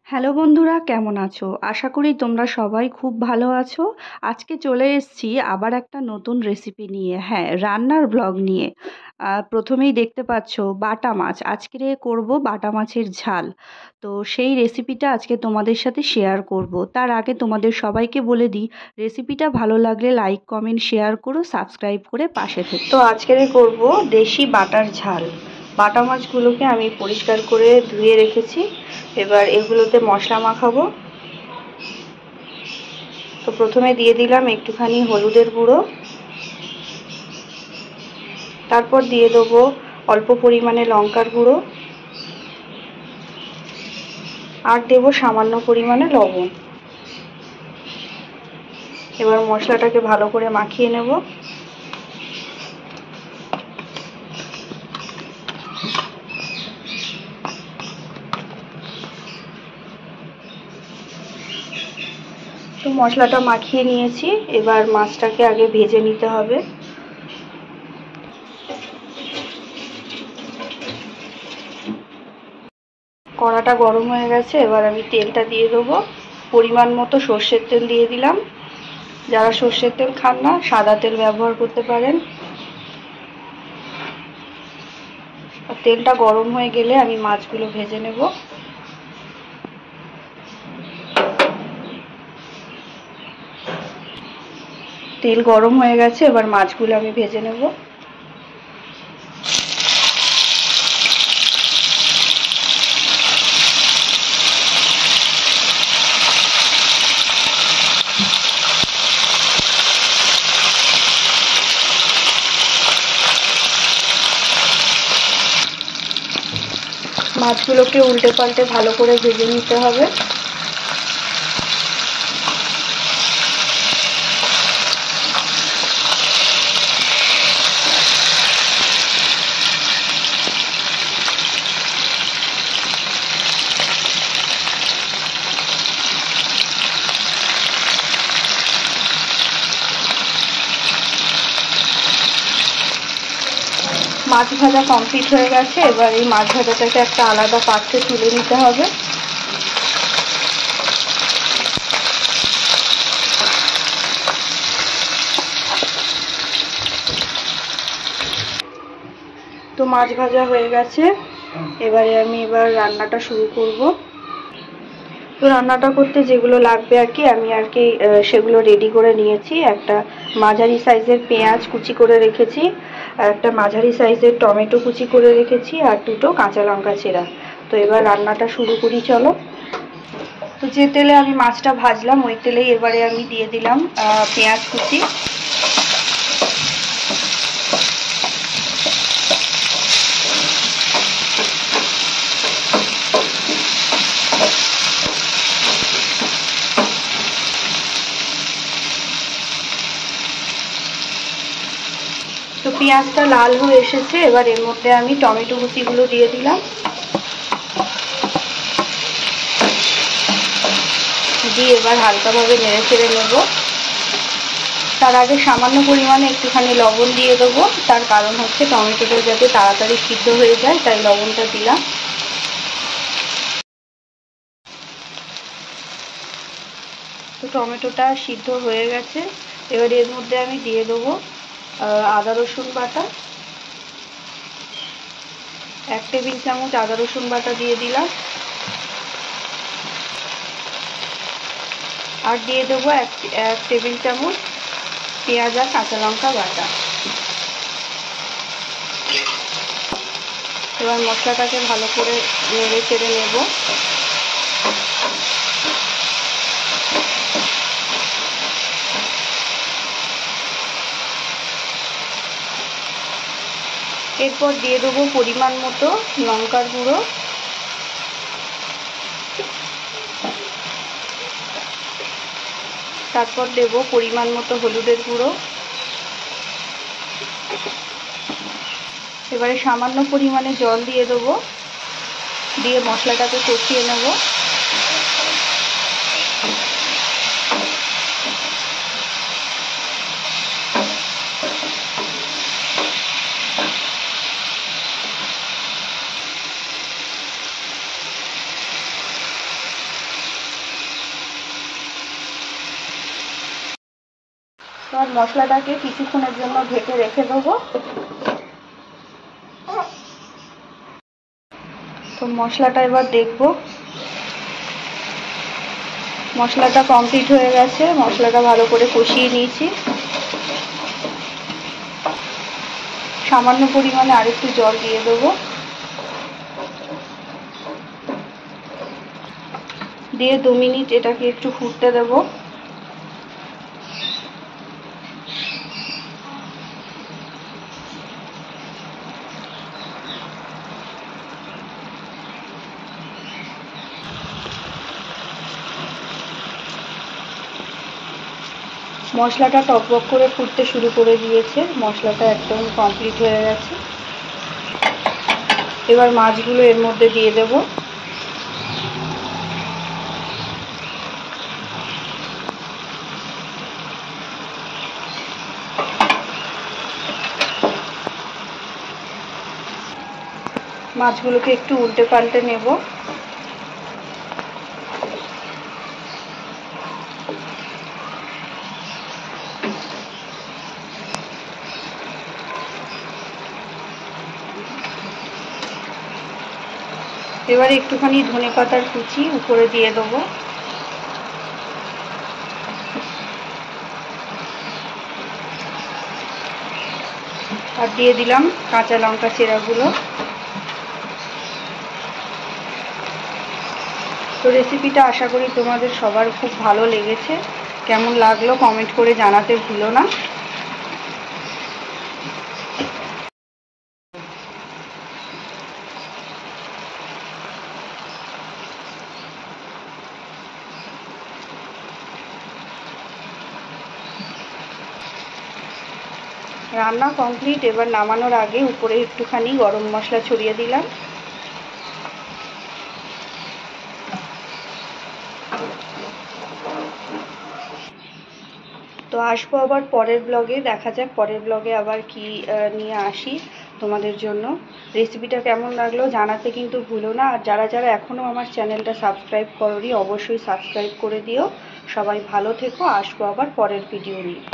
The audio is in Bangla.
হ্যালো বন্ধুরা, কেমন আছো? আশা করি তোমরা সবাই খুব ভালো আছো। আজকে চলে এসেছি আবার একটা নতুন রেসিপি নিয়ে, হ্যাঁ, রান্নার ব্লগ নিয়ে। প্রথমেই দেখতে পাচ্ছ বাটা মাছ। আজকে করব বাটা মাছের ঝাল। তো সেই রেসিপিটা আজকে তোমাদের সাথে শেয়ার করব। তার আগে তোমাদের সবাইকে বলে দিই, রেসিপিটা ভালো লাগলে লাইক, কমেন্ট, শেয়ার করো, সাবস্ক্রাইব করে পাশে থেকো। তো আজকে করব দেশি বাটার ঝাল। বাটা মাছগুলোকে আমি পরিষ্কার করে ধুয়ে রেখেছি। এবার এগুলোতে মশলা মাখাবো। তো প্রথমে দিয়ে দিলাম একটুখানি হলুদের গুঁড়ো, তারপর দিয়ে দেবো অল্প পরিমাণে লঙ্কার গুঁড়ো, আর দেবো সামান্য পরিমাণে লবণ। এবার মশলাটাকে ভালো করে মাখিয়ে নেব। তো মশলাটা মাখিয়ে নিয়েছি, এবার মাছটাকে আগে ভেজে নিতে হবে। কড়াটা গরম হয়ে গেছে, এবার আমি তেলটা দিয়ে দেবো। পরিমাণ মতো সর্ষের তেল দিয়ে দিলাম। যারা সর্ষের তেল খান না, সাদা তেল ব্যবহার করতে পারেন। তেলটা গরম হয়ে গেলে আমি মাছগুলো ভেজে নেব। তেল গরম হয়ে গেছে, এবার মাছগুলো আমি ভেজে নেব। মাছগুলোকে উল্টে পাল্টে ভালো করে ভেজে নিতে হবে। মাছ ভাজা কমপ্লিট হয়ে গেছে, এবার এই মাছ ভাজাটাকে একটা আলাদা পাত্রে তুলে নিতে হবে। তো মাছ ভাজা হয়ে গেছে, এবারে আমি রান্নাটা শুরু করব। তো রান্নাটা করতে যেগুলো লাগবে আমি সেগুলো রেডি করে নিয়েছি। একটা মাঝারি সাইজের পেঁয়াজ কুচি করে রেখেছি, আর একটা মাঝারি সাইজের টমেটো কুচি করে রেখেছি, আর দুটো কাঁচা লঙ্কা চেরা। তো এবার রান্নাটা শুরু করি, চলো। তো যে তেলে আমি মাছটা ভাজলাম ওই তেলেই এবারে আমি দিয়ে দিলাম পেঁয়াজ কুচি। তো পেঁয়াজটা লাল হয়ে এসেছে, এবার এর মধ্যে আমি টমেটো কুচিগুলো দিয়ে দিলাম। দিয়ে এবার হালকাভাবে নেড়ে চেড়ে নেব। তার আগে সামান্য পরিমাণে একটুখানি লবণ দিয়ে দেবো, তার কারণ হচ্ছে টমেটোটা যাতে তাড়াতাড়ি সিদ্ধ হয়ে যায়, তাই লবণটা দিলাম। তো টমেটোটা সিদ্ধ হয়ে গেছে, এবার এর মধ্যে আমি দিয়ে দেবো আদা রসুন বাটা। 1 টেবিল চামচ আদা রসুন বাটা দিয়ে দিলাম। আর দিয়ে দেবো 1 টেবিল চামচ পেঁয়াজ আর কাঁচা লঙ্কা বাটা। এবার মশলাটাকে ভালো করে নেড়ে চেড়ে নেব। এরপর দিয়ে দেবো পরিমাণ মতো লঙ্কার গুঁড়ো, তারপর দেব পরিমাণ মতো হলুদের গুঁড়ো। এবারে সামান্য পরিমাণে জল দিয়ে দেবো, দিয়ে মশলাটাকে কষিয়ে নেব। এবার মশলাটাকে কিছুক্ষণের জন্য ঢেকে রেখে দেবো। তো মশলাটা এবার দেখব। মশলাটা কমপ্লিট হয়ে গেছে, মশলাটা ভালো করে কষিয়ে নিয়েছি। সামান্য পরিমাণে আরেকটু জল দিয়ে দেবো, দিয়ে 2 মিনিট এটাকে একটু ফুটতে দেব। মশলাটা টকবক করে ফুটতে শুরু করে দিয়েছে, মশলাটা একদম কমপ্লিট হয়ে গেছে। এবার মাছগুলো এর মধ্যে দিয়ে দেব। মাছগুলোকে একটু উল্টে পাল্টে নেব। এবারে একটুখানি ধনেপাতার কুচি উপরে দিয়ে দেবো। আর দিয়ে দিলাম কাঁচা লঙ্কা চেরাগুলো। তো রেসিপিটা আশা করি তোমাদের সবার খুব ভালো লেগেছে। কেমন লাগলো কমেন্ট করে জানাতে ভুলো না। রান্না কমপ্লিট। এবার নামানোর আগে উপরে একটুখানি গরম মশলা ছড়িয়ে দিলাম। তো আসবো আবার পরের ব্লগে, দেখা যাক পরের ব্লগে আবার কি নিয়ে আসি তোমাদের জন্য। রেসিপিটা কেমন লাগলো জানাতে কিন্তু ভুলো না। আর যারা যারা এখনও আমার চ্যানেলটা সাবস্ক্রাইব করোনি অবশ্যই সাবস্ক্রাইব করে দিও। সবাই ভালো থেকো, আসবো আবার পরের ভিডিও নিয়ে।